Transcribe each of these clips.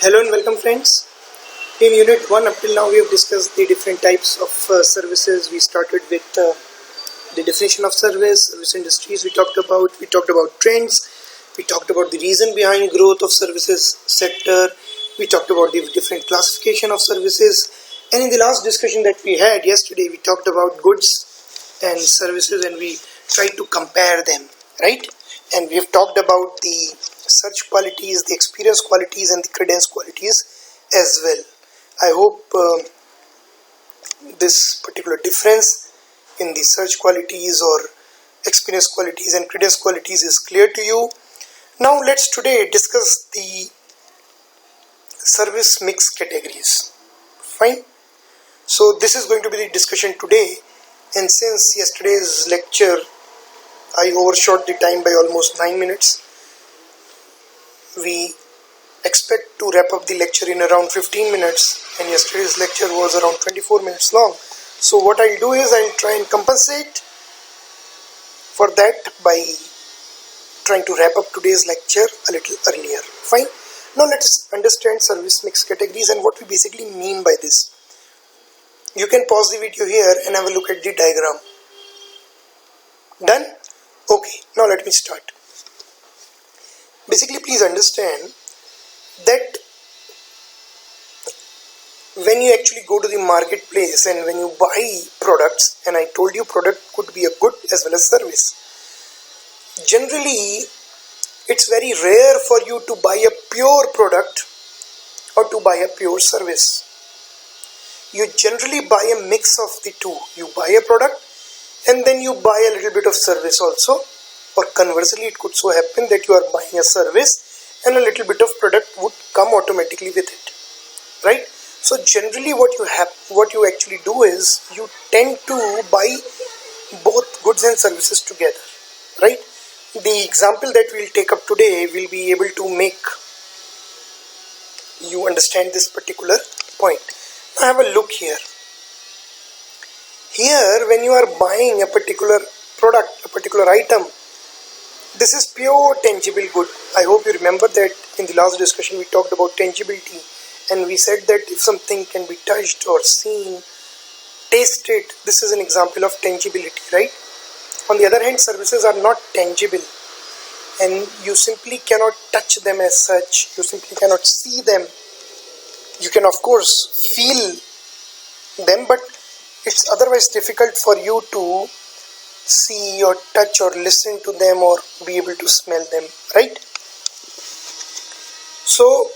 Hello and welcome friends. In unit 1 up till now we have discussed the different types of services. We started with the definition of service industries we talked about trends, we talked about the reason behind growth of services sector, we talked about the different classification of services, and in the last discussion that we had yesterday we talked about goods and services and we tried to compare them, right? And we have talked about the search qualities, the experience qualities and the credence qualities as well. I hope this particular difference in the search qualities or experience qualities and credence qualities is clear to you. Now let's today discuss the service mix categories. Fine. So this is going to be the discussion today, and since yesterday's lecture I overshot the time by almost 9 minutes, we expect to wrap up the lecture in around 15 minutes and yesterday's lecture was around 24 minutes long. So what I'll do is I'll try and compensate for that by trying to wrap up today's lecture a little earlier. Fine. Now let us understand service mix categories and what we basically mean by this. You can pause the video here and have a look at the diagram. Done? Okay, now let me start. Basically, please understand that when you actually go to the marketplace and when you buy products, and I told you product could be a good as well as service, generally it's very rare for you to buy a pure product or to buy a pure service. You generally buy a mix of the two. You buy a product and then you buy a little bit of service also, or conversely it could so happen that you are buying a service and a little bit of product would come automatically with it, right? So generally what you actually do is you tend to buy both goods and services together, right? The example that we'll take up today will be able to make you understand this particular point. Now have a look here. Here, when you are buying a particular product, a particular item, this is pure tangible good. I hope you remember that in the last discussion we talked about tangibility and we said that if something can be touched or seen, tasted, this is an example of tangibility, right? On the other hand, services are not tangible and you simply cannot touch them as such. You simply cannot see them. You can of course feel them, but it's otherwise difficult for you to see or touch or listen to them or be able to smell them, right? So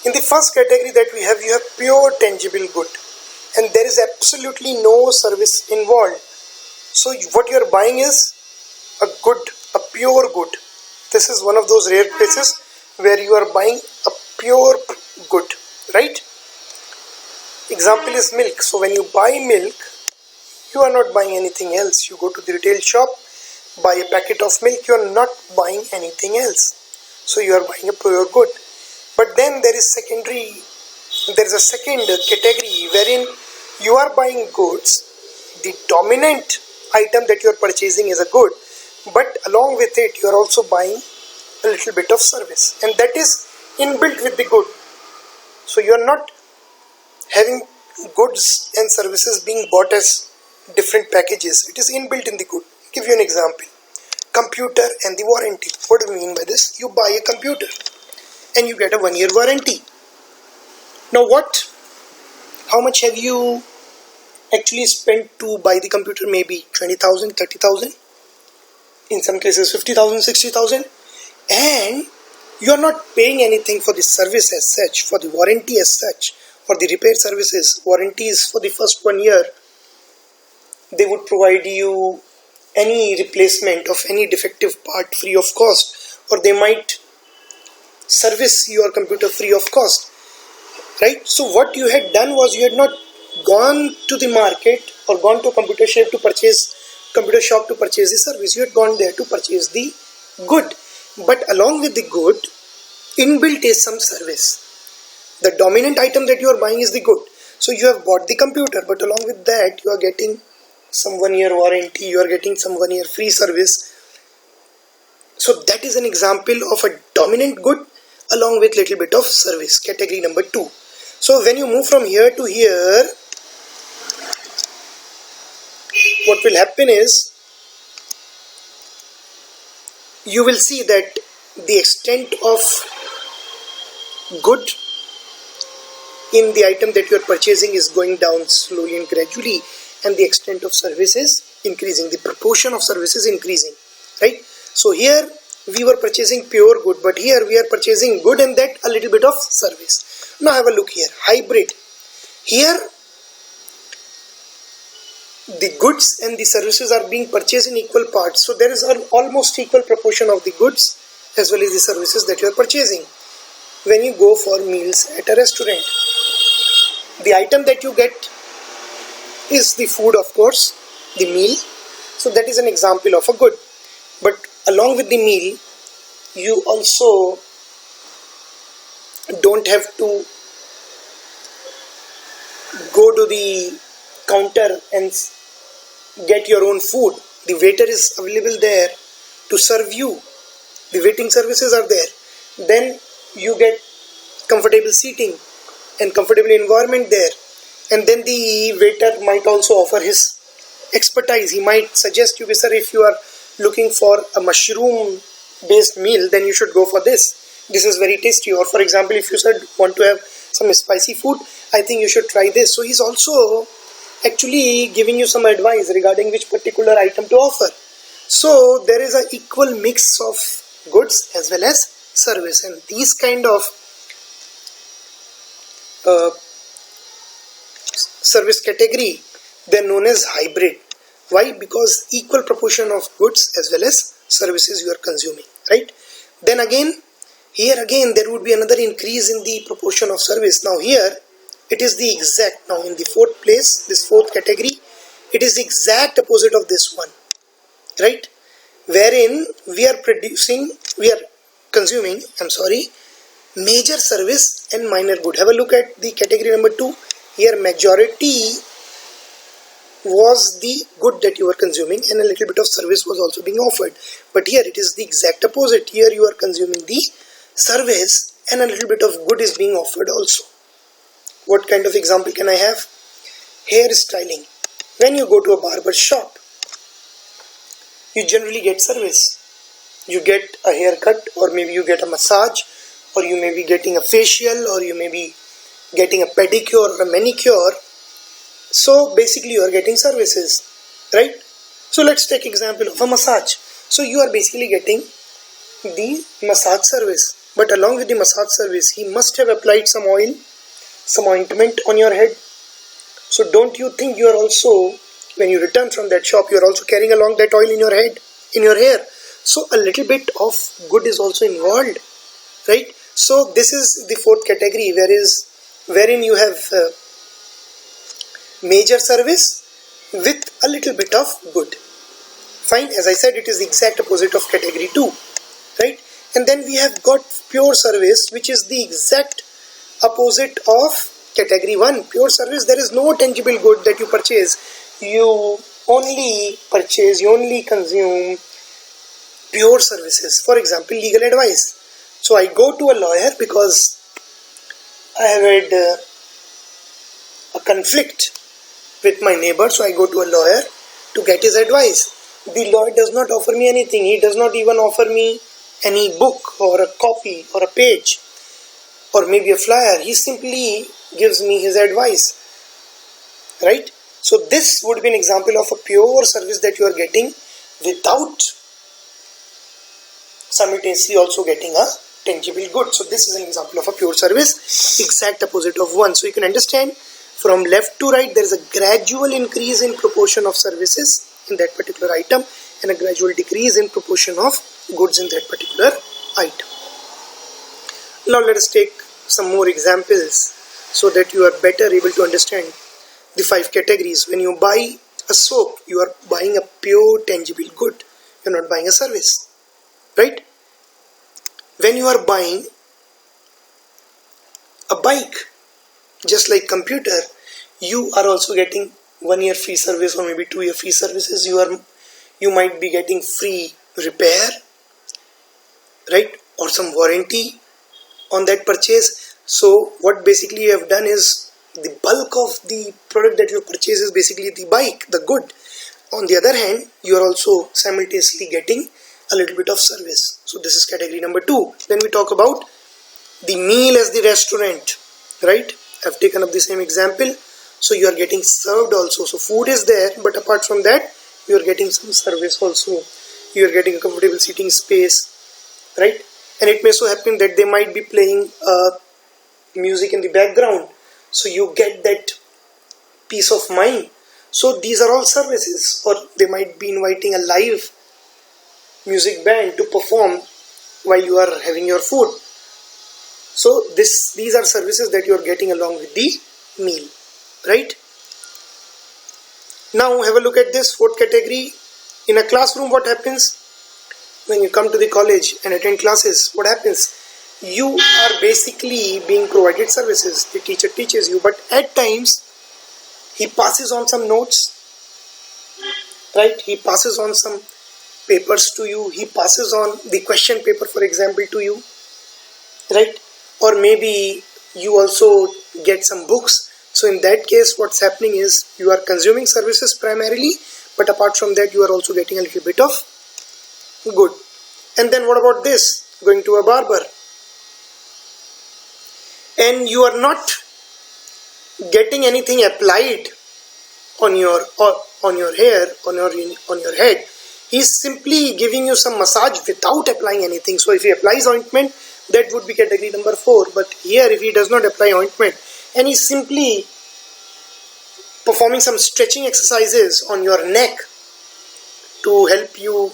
in the first category that we have, you have pure tangible good and there is absolutely no service involved. So what you are buying is a good, a pure good. This is one of those rare cases where you are buying a pure good, right? Example is milk. So when you buy milk, you are not buying anything else. You go to the retail shop, buy a packet of milk, you are not buying anything else. So you are buying a pure good. But then there is a second category wherein you are buying goods. The dominant item that you are purchasing is a good, but along with it you are also buying a little bit of service, and that is inbuilt with the good. So you are not having goods and services being bought as different packages. It is inbuilt in the good. Give you an example. Computer and the warranty. What do we mean by this? You buy a computer and you get a 1-year warranty. Now how much have you actually spent to buy the computer? Maybe 20,000, 30,000, in some cases 50,000, 60,000, and you are not paying anything for the service as such, for the warranty as such, for the repair services. Warranties for the first 1 year, they would provide you any replacement of any defective part free of cost, or they might service your computer free of cost, right? So what you had done was you had not gone to the market or gone to a computer shop to purchase the service. You had gone there to purchase the good, but along with the good, inbuilt is some service. The dominant item that you are buying is the good. So you have bought the computer, but along with that you are getting some 1-year warranty, you are getting some 1-year free service. So that is an example of a dominant good along with little bit of service, category number 2. So when you move from here to here, what will happen is you will see that the extent of good in the item that you are purchasing is going down slowly and gradually, and the extent of service is increasing, the proportion of service is increasing, right? So here we were purchasing pure good, but here we are purchasing good and that a little bit of service. Now have a look here, hybrid. Here the goods and the services are being purchased in equal parts, so there is an almost equal proportion of the goods as well as the services that you are purchasing. When you go for meals at a restaurant, the item that you get is the food, of course, the meal. So that is an example of a good. But along with the meal, you also don't have to go to the counter and get your own food. The waiter is available there to serve you. The waiting services are there. Then you get comfortable seating and comfortable environment there. And then the waiter might also offer his expertise. He might suggest you, sir, if you are looking for a mushroom based meal, then you should go for this. This is very tasty. Or for example, if you want to have some spicy food, I think you should try this. So he's also actually giving you some advice regarding which particular item to offer. So there is an equal mix of goods as well as service, and these kind of service category, they are known as hybrid. Why? Because equal proportion of goods as well as services you are consuming, right? Then again, here again there would be another increase in the proportion of service. Now here it is the exact, now in the fourth place, this fourth category, it is the exact opposite of this one, right? Wherein we are consuming major service and minor good. Have a look at the category number 2. Here majority was the good that you were consuming and a little bit of service was also being offered. But here it is the exact opposite. Here you are consuming the service and a little bit of good is being offered also. What kind of example can I have? Hair styling. When you go to a barber shop, you generally get service. You get a haircut, or maybe you get a massage, or you may be getting a facial, or you may be getting a pedicure or a manicure. So basically you are getting services, right? So let's take example of a massage. So you are basically getting the massage service, but along with the massage service, he must have applied some oil, some ointment on your head. So don't you think you are also, when you return from that shop, you are also carrying along that oil in your head, in your hair. So a little bit of good is also involved, right? So this is the fourth category, wherein you have major service with a little bit of good. Fine, as I said, it is the exact opposite of category 2, right? And then we have got pure service, which is the exact opposite of category 1. Pure service, there is no tangible good that you purchase. You only consume pure services. For example, legal advice. So I go to a lawyer because I have had a conflict with my neighbor, so I go to a lawyer to get his advice. The lawyer does not offer me anything. He does not even offer me any book or a copy or a page or maybe a flyer. He simply gives me his advice, right? So this would be an example of a pure service that you are getting without simultaneously also getting a tangible good. So this is an example of a pure service, exact opposite of 1. So you can understand, from left to right there is a gradual increase in proportion of services in that particular item and a gradual decrease in proportion of goods in that particular item. Now let us take some more examples so that you are better able to understand the 5 categories. When you buy a soap, you are buying a pure tangible good. You are not buying a service, right? When you are buying a bike, just like computer, you are also getting 1 year free service or maybe 2 year free services. You might be getting free repair, right, or some warranty, on that purchase. So what basically you have done is the bulk of the product that you purchase is basically the bike, the good. On the other hand, you are also simultaneously getting a little bit of service. So this is category number 2. Then we talk about the meal as the restaurant, right? I've taken up the same example. So you are getting served also. So food is there, but apart from that, you are getting some service also. You are getting a comfortable seating space, right? And it may so happen that they might be playing music in the background, so you get that peace of mind. So these are all services. Or they might be inviting a live music band to perform while you are having your food. So these are services that you are getting along with the meal, right? Now have a look at this fourth category. In a classroom, what happens when you come to the college and attend classes? What happens? You are basically being provided services. The teacher teaches you, but at times he passes on some notes, right? He passes on some papers to you. He passes on the question paper, for example, to you, right? Or maybe you also get some books. So in that case, what's happening is you are consuming services primarily, but apart from that, you are also getting a little bit of good. And then what about this? Going to a barber, and you are not getting anything applied on your hair, on your head. He's simply giving you some massage without applying anything. So if he applies ointment, that would be category number 4. But here, if he does not apply ointment and he's simply performing some stretching exercises on your neck to help you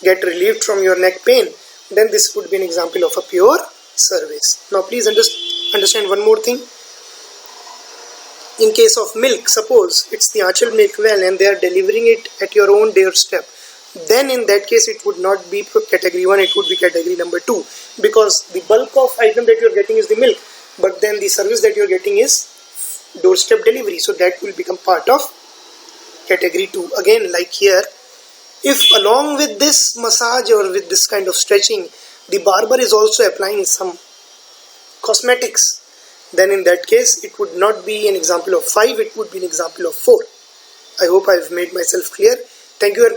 get relieved from your neck pain, then this would be an example of a pure service. Now please understand one more thing. In case of milk, suppose it's the Aanchal Milk Well and they are delivering it at your own doorstep, then in that case it would not be category 1, it would be category number 2, because the bulk of item that you are getting is the milk, but then the service that you are getting is doorstep delivery, so that will become part of category 2. Again, like here, if along with this massage or with this kind of stretching, the barber is also applying some cosmetics, then in that case it would not be an example of 5, it would be an example of 4. I hope I've made myself clear. Thank you